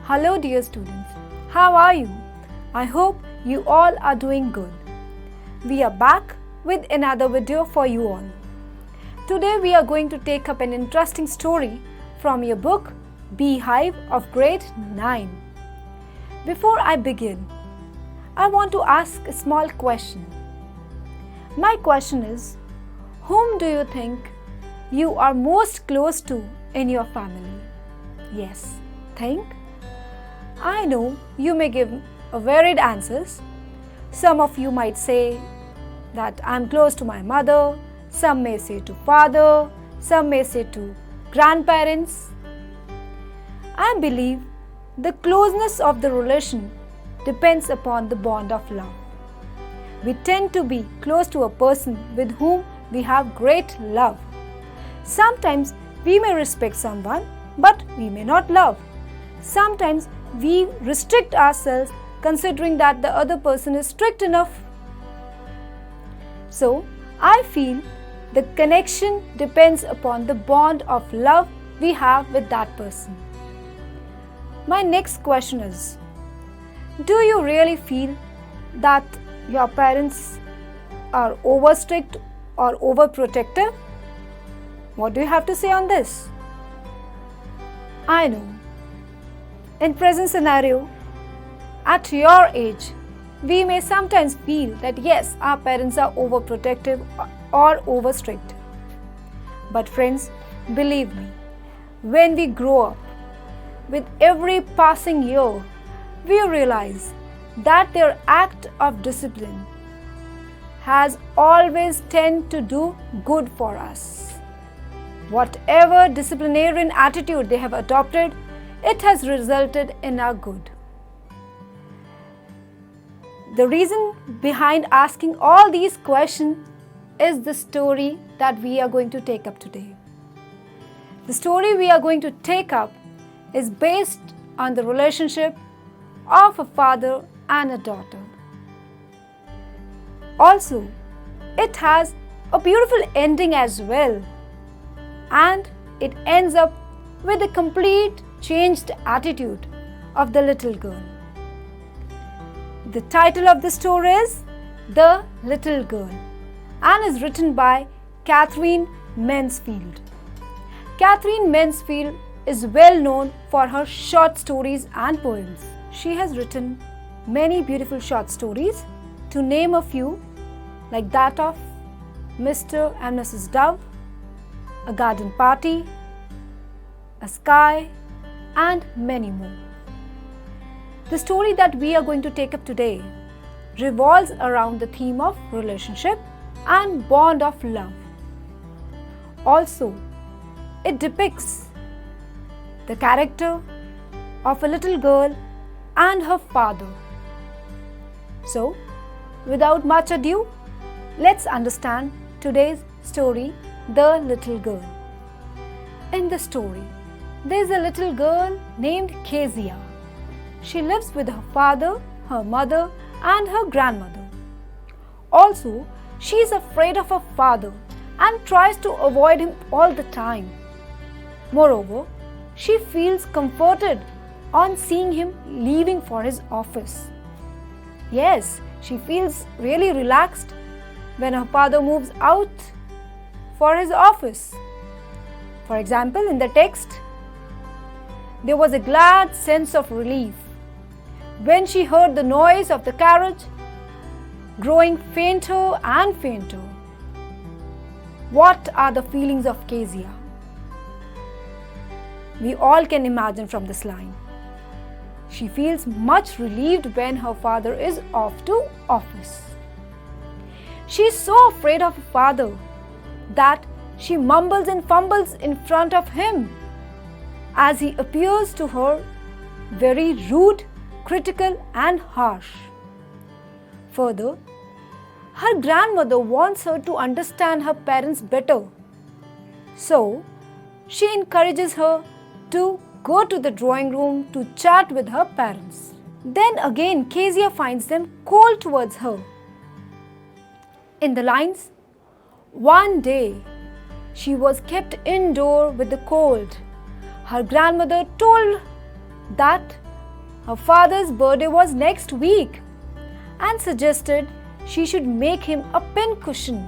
Hello dear students, how are you? I hope you all are doing good. We are back with another video for you all. Today we are going to take up an interesting story from your book Beehive of Grade 9. Before I begin, I want to ask a small question. My question is, whom do you think you are most close to in your family? Yes, think. I know you may give varied answers. Some of you might say that I'm close to my mother, some may say to father, some may say to grandparents. I believe the closeness of the relation depends upon the bond of love. We tend to be close to a person with whom we have great love. Sometimes we may respect someone, but we may not love. Sometimes we restrict ourselves considering that the other person is strict enough. So, I feel the connection depends upon the bond of love we have with that person. My next question is, do you really feel that your parents are over strict or overprotective? What do you have to say on this? I know. In present scenario, at your age, we may sometimes feel that yes, our parents are overprotective or over strict. But friends, believe me, when we grow up, with every passing year, we realize that their act of discipline has always tended to do good for us. Whatever disciplinarian attitude they have adopted, it has resulted in our good. The reason behind asking all these questions is the story that we are going to take up today. The story we are going to take up is based on the relationship of a father and a daughter. Also, it has a beautiful ending as well, and it ends up with a complete changed attitude of the little girl. The title of the story is The Little Girl and is written by Catherine Mansfield. Catherine Mansfield is well known for her short stories and poems. She has written many beautiful short stories, to name a few, like that of Mr. and Mrs. Dove, A Garden Party, A Sky, and many more. The story that we are going to take up today revolves around the theme of relationship and bond of love. Also, it depicts the character of a little girl and her father. So, without much ado, let's understand today's story, The Little Girl. In the story, there is a little girl named Kezia. She lives with her father, her mother, and her grandmother. Also, she is afraid of her father and tries to avoid him all the time. Moreover, she feels comforted on seeing him leaving for his office. Yes, she feels really relaxed when her father moves out for his office. For example, in the text, there was a glad sense of relief when she heard the noise of the carriage growing fainter and fainter. What are the feelings of Kezia? We all can imagine from this line. She feels much relieved when her father is off to office. She is so afraid of her father that she mumbles and fumbles in front of him as he appears to her very rude, critical, and harsh. Further, her grandmother wants her to understand her parents better. So, she encourages her to go to the drawing room to chat with her parents. Then again, Kezia finds them cold towards her. In the lines, one day she was kept indoor with the cold. Her grandmother told that her father's birthday was next week and suggested she should make him a pincushion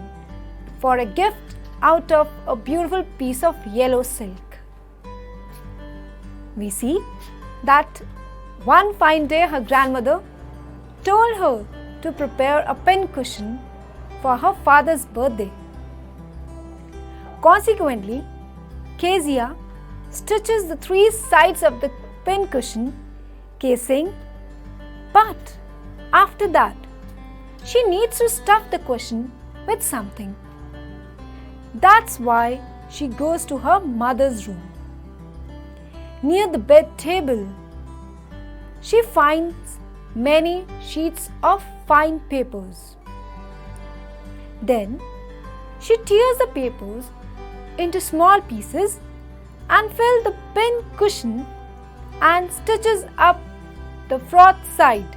for a gift out of a beautiful piece of yellow silk. We see that one fine day her grandmother told her to prepare a pincushion for her father's birthday. Consequently, Kezia stitches the three sides of the pincushion casing, but after that, she needs to stuff the cushion with something. That's why she goes to her mother's room. Near the bed table, she finds many sheets of fine papers. Then, she tears the papers into small pieces and fills the pin cushion and stitches up the front side.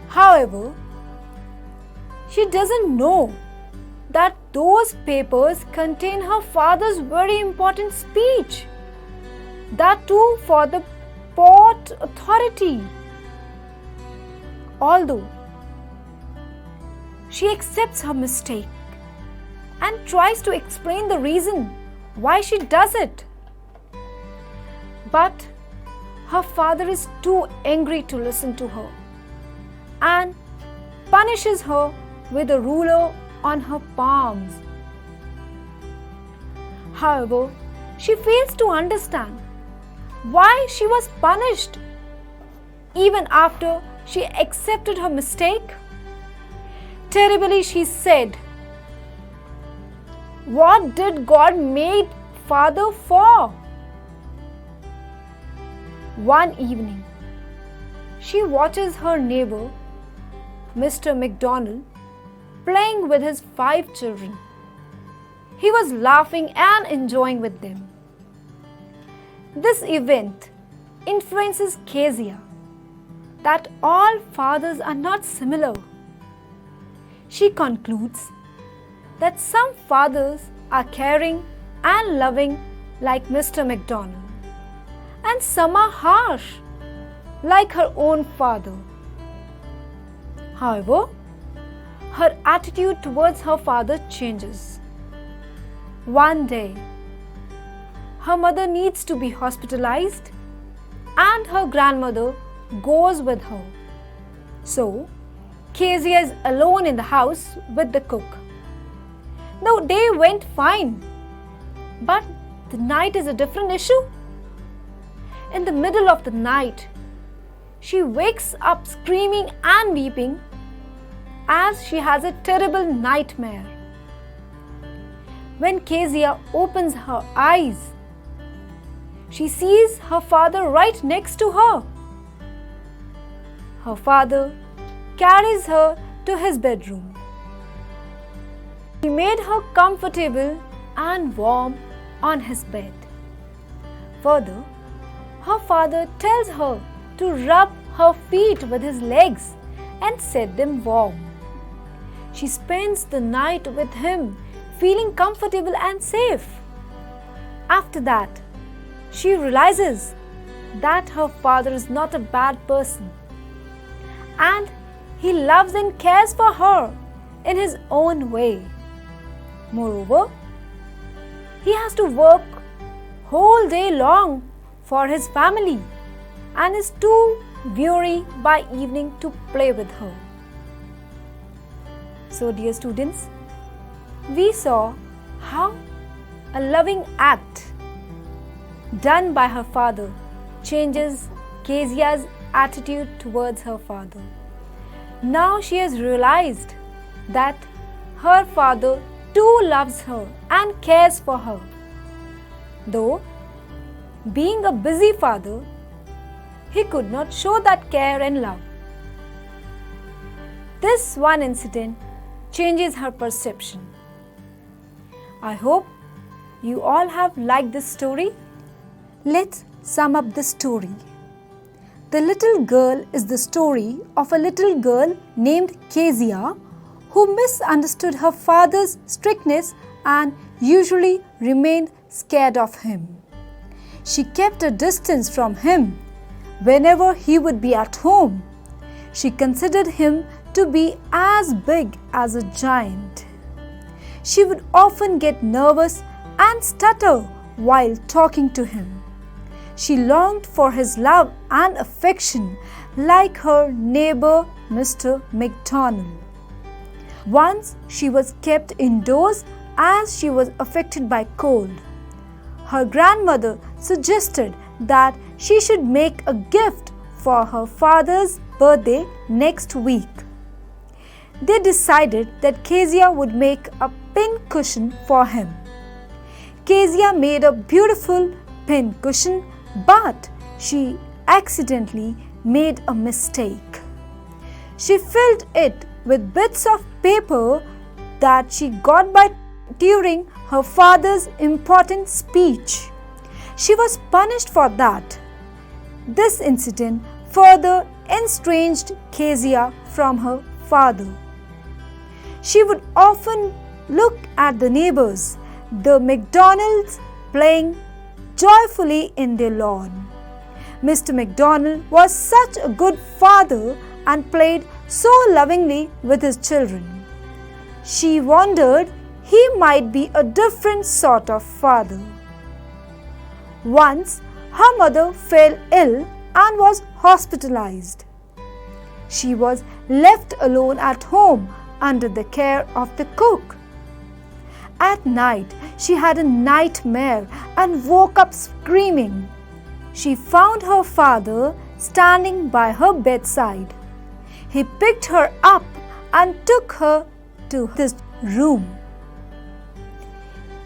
However, she doesn't know that those papers contain her father's very important speech, that too for the Port Authority. Although she accepts her mistake and tries to explain the reason why she does it, but her father is too angry to listen to her and punishes her with a ruler on her palms. However, she fails to understand why she was punished even after she accepted her mistake. Terribly, she said, "What did God make father for?" One evening, she watches her neighbor, Mr. McDonald, playing with his 5 children. He was laughing and enjoying with them. This event influences Kezia that all fathers are not similar. She concludes that some fathers are caring and loving like Mr. McDonald, and some are harsh like her own father. However, her attitude towards her father changes. One day, her mother needs to be hospitalized and her grandmother goes with her. So, Kezia is alone in the house with the cook. The day went fine, but the night is a different issue. In the middle of the night, she wakes up screaming and weeping as she has a terrible nightmare. When Kezia opens her eyes, she sees her father right next to her. Her father carries her to his bedroom. He made her comfortable and warm on his bed. Further, her father tells her to rub her feet with his legs and set them warm. She spends the night with him, feeling comfortable and safe. After that, she realizes that her father is not a bad person and he loves and cares for her in his own way. Moreover, he has to work whole day long for his family and is too weary by evening to play with her. So, dear students, we saw how a loving act done by her father changes Kezia's attitude towards her father. Now she has realized that her father too loves her and cares for her. Though, being a busy father, he could not show that care and love. This one incident changes her perception. I hope you all have liked this story. Let's sum up the story. The Little Girl is the story of a little girl named Kezia who misunderstood her father's strictness and usually remained scared of him. She kept a distance from him, whenever he would be at home. She considered him to be as big as a giant. She would often get nervous and stutter while talking to him. She longed for his love and affection like her neighbor Mr. McDonald. Once she was kept indoors as she was affected by cold. Her grandmother suggested that she should make a gift for her father's birthday next week. They decided that Kezia would make a pin cushion for him. Kezia made a beautiful pin cushion, but she accidentally made a mistake. She filled it with bits of paper that she got by during her father's important speech. She was punished for that. This incident further estranged Kezia from her father. She would often look at the neighbors, the McDonalds, playing joyfully in their lawn. Mr. McDonald was such a good father and played so lovingly with his children. She wondered he might be a different sort of father. Once, her mother fell ill and was hospitalized. She was left alone at home under the care of the cook. At night, she had a nightmare and woke up screaming. She found her father standing by her bedside. He picked her up and took her to his room.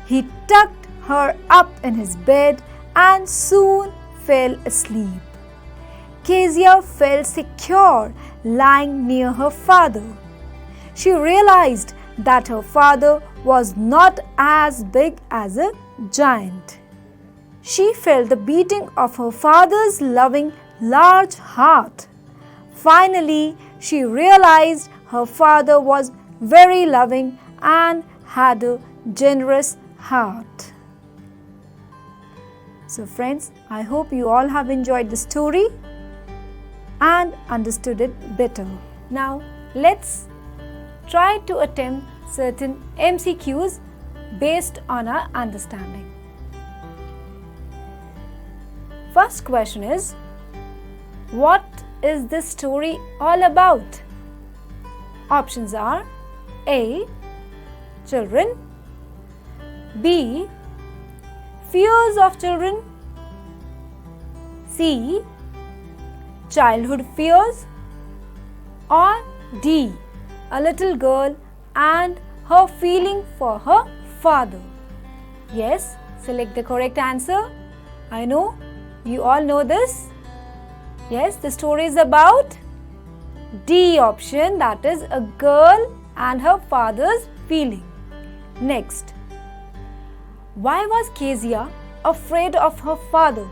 He tucked her up in his bed and soon fell asleep. Kezia felt secure lying near her father. She realized that her father was not as big as a giant. She felt the beating of her father's loving, large heart. Finally, she realized her father was very loving and had a generous heart. So friends, I hope you all have enjoyed the story and understood it better. Now, let's try to attempt certain MCQs based on our understanding. First question is, what is this story all about? Options are A. Children, B. Fears of children, C. Childhood fears, or D. A little girl and her feeling for her father. Yes, select the correct answer. I know you all know this. Yes, the story is about D option, that is a girl and her father's feeling. Next, why was Kezia afraid of her father?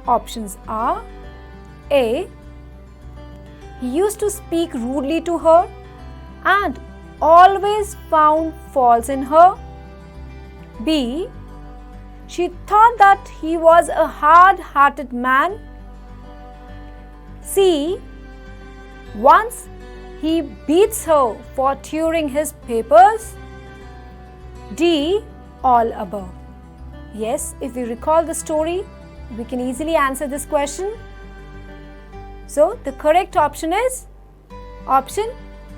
Options are A. He used to speak rudely to her and always found faults in her. B. She thought that he was a hard-hearted man. C. Once he beats her for tearing his papers. D. All above. Yes, if we recall the story, we can easily answer this question. So, the correct option is option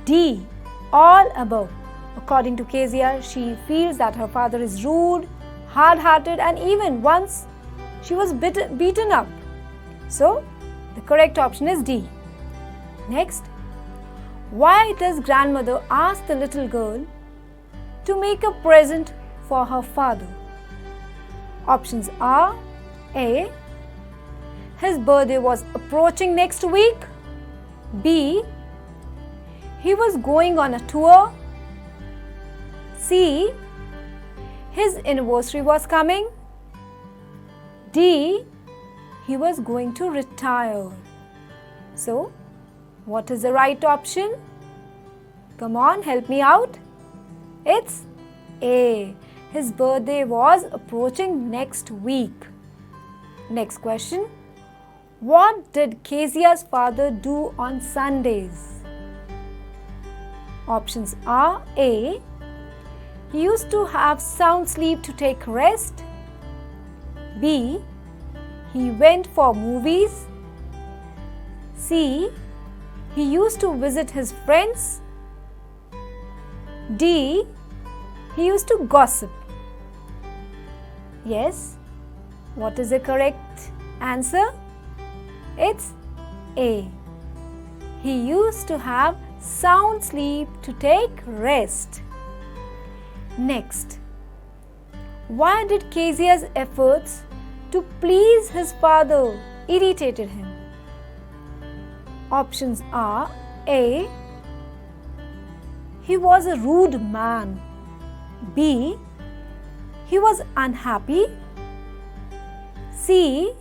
D, all above. According to Kezia, she feels that her father is rude, hard-hearted, and even once she was beaten up. So, the correct option is D. Next, why does grandmother ask the little girl to make a present for her father? Options are A. His birthday was approaching next week. B. He was going on a tour. C. His anniversary was coming. D. He was going to retire. So, what is the right option? Come on, help me out. It's A. His birthday was approaching next week. Next question. What did Kezia's father do on Sundays? Options are A. He used to have sound sleep to take rest. B. He went for movies. C. He used to visit his friends. D. He used to gossip. Yes, what is the correct answer? It's A. He used to have sound sleep to take rest. Next, why did Kezia's efforts to please his father irritated him? Options are A. He was a rude man. B. He was unhappy. C.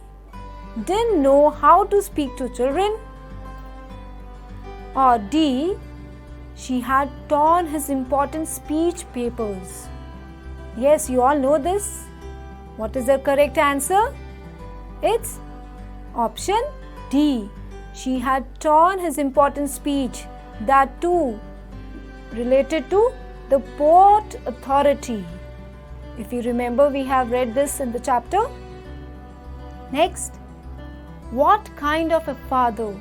Didn't know how to speak to children. Or D. She had torn his important speech papers. Yes, you all know this. What is the correct answer? It's option D. She had torn his important speech, that too related to the Port Authority. If you remember, we have read this in the chapter. Next, what kind of a father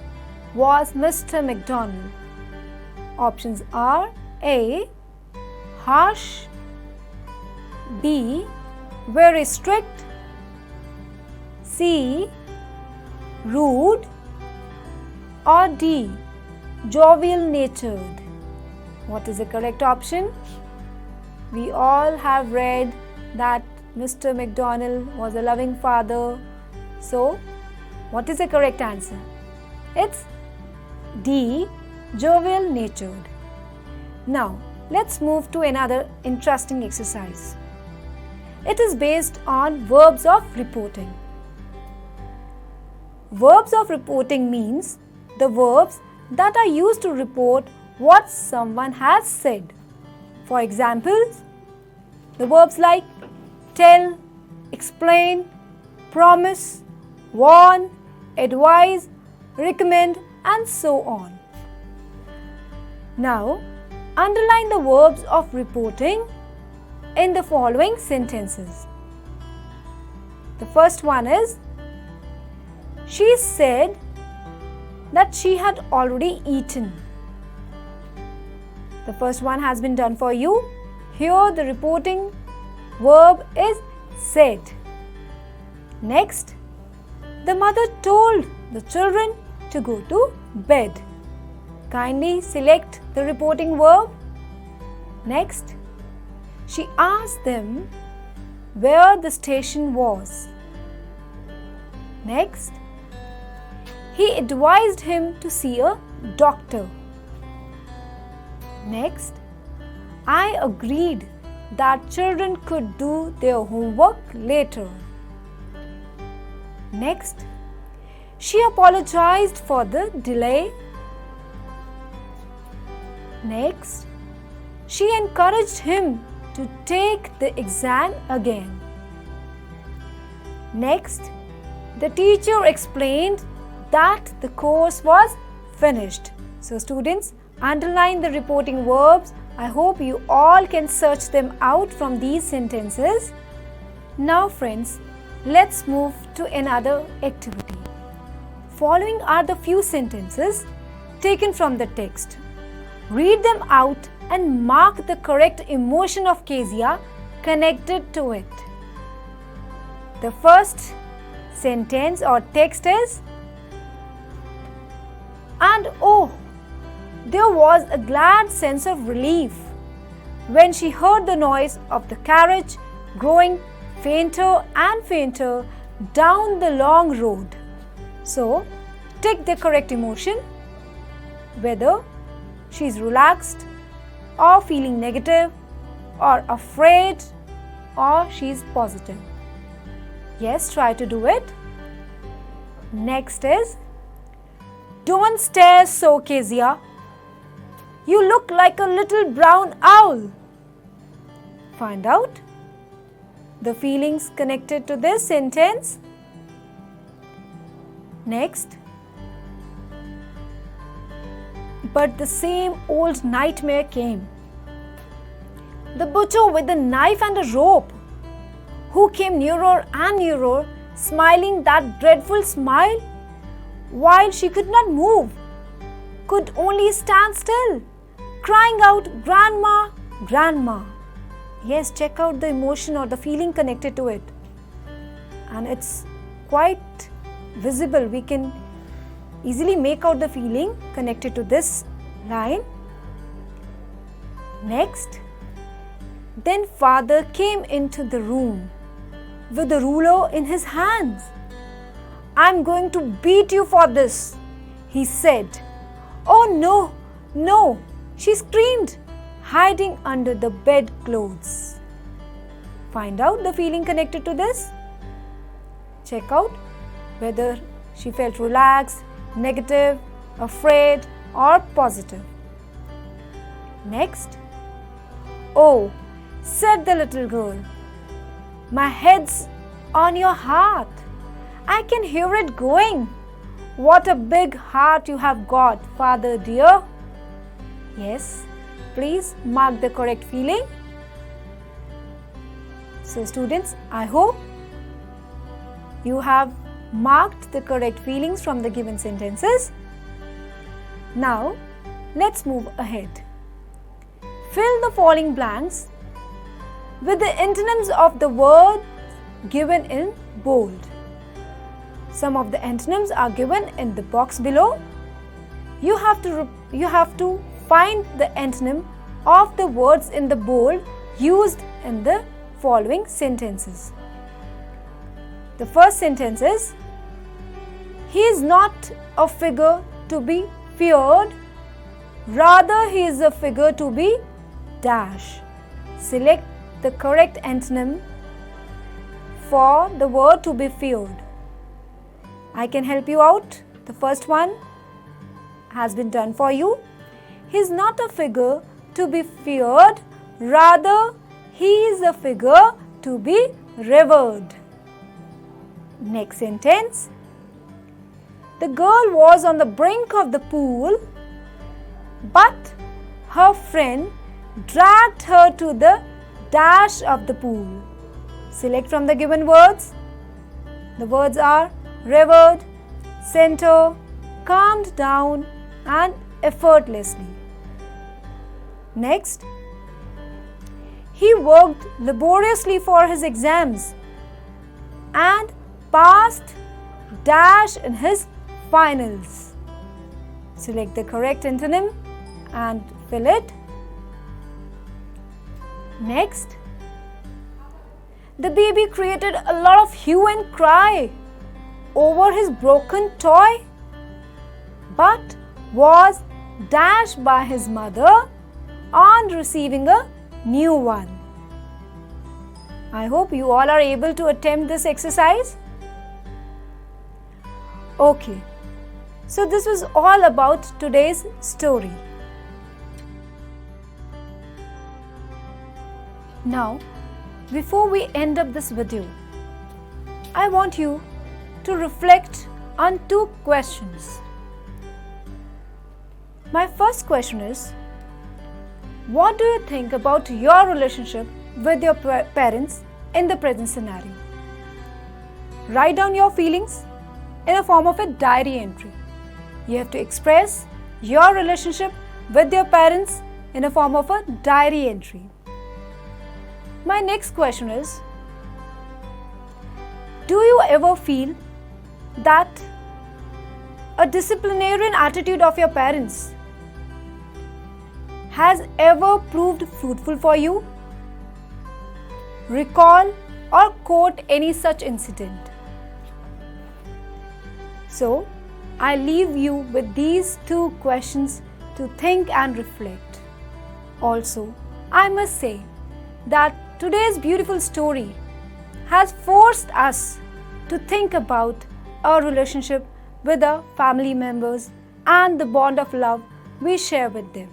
was Mr. MacDonald? Options are A. Harsh. B. Very strict. C. Rude. Or D. Jovial natured. What is the correct option? We all have read that Mr. MacDonald was a loving father. So, what is the correct answer? It's D. Jovial natured. Now, let's move to another interesting exercise. It is based on verbs of reporting. Verbs of reporting means the verbs that are used to report what someone has said. For example, the verbs like tell, explain, promise, warn, advise, recommend, and so on. Now, underline the verbs of reporting in the following sentences. The first one is, she said that she had already eaten. The first one has been done for you. Here the reporting verb is said. Next, the mother told the children to go to bed. Kindly select the reporting verb. Next, she asked them where the station was. Next, he advised him to see a doctor. Next, I agreed that children could do their homework later. Next, she apologized for the delay. Next, she encouraged him to take the exam again. Next, the teacher explained that the course was finished. So students, underline the reporting verbs. I hope you all can search them out from these sentences. Now friends, let's move to another activity. Following are the few sentences taken from the text. Read them out and mark the correct emotion of Kezia connected to it. The first sentence or text is, and oh, there was a glad sense of relief when she heard the noise of the carriage growing fainter and fainter down the long road. So, take the correct emotion, whether she is relaxed or feeling negative or afraid or she is positive. Yes, try to do it. Next is, don't stare so, Kezia. You look like a little brown owl. Find out the feelings connected to this sentence. Next, but the same old nightmare came. The butcher with the knife and a rope, who came nearer and nearer, smiling that dreadful smile, while she could not move, could only stand still, crying out, "Grandma, Grandma." Yes, check out the emotion or the feeling connected to it. And it's quite visible. We can easily make out the feeling connected to this line. Next, then father came into the room with the ruler in his hands. "I'm going to beat you for this," he said. "Oh no, no," she screamed, hiding under the bedclothes. Find out the feeling connected to this. Check out whether she felt relaxed, negative, afraid, or positive. Next, "Oh," said the little girl, "my head's on your heart. I can hear it going. What a big heart you have got, father dear." Yes, please mark the correct feeling. So students, I hope you have marked the correct feelings from the given sentences. Now, let's move ahead. Fill the following blanks with the antonyms of the word given in bold. Some of the antonyms are given in the box below. You have to find the antonym of the words in the bold used in the following sentences. The first sentence is, "He is not a figure to be feared, rather he is a figure to be dash." Select the correct antonym for the word to be feared. I can help you out. The first one has been done for you. He is not a figure to be feared, rather he is a figure to be revered. Next sentence. The girl was on the brink of the pool, but her friend dragged her to the dash of the pool. Select from the given words. The words are revered, center, calmed down, and effortlessly. Next, he worked laboriously for his exams and passed dash in his finals. Select the correct antonym and fill it. Next, the baby created a lot of hue and cry over his broken toy, but was dashed by his mother on receiving a new one. I hope you all are able to attempt this exercise. Okay, so this was all about today's story. Now, before we end up this video, I want you to reflect on two questions. My first question is, what do you think about your relationship with your parents in the present scenario? Write down your feelings in a form of a diary entry. You have to express your relationship with your parents in a form of a diary entry. My next question is, do you ever feel that a disciplinarian attitude of your parents has ever proved fruitful for you? Recall or quote any such incident. So, I leave you with these two questions to think and reflect. Also, I must say that today's beautiful story has forced us to think about our relationship with our family members and the bond of love we share with them.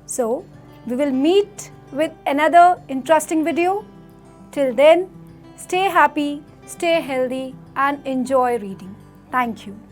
So, we will meet with another interesting video. Till then, stay happy, stay healthy, and enjoy reading. Thank you.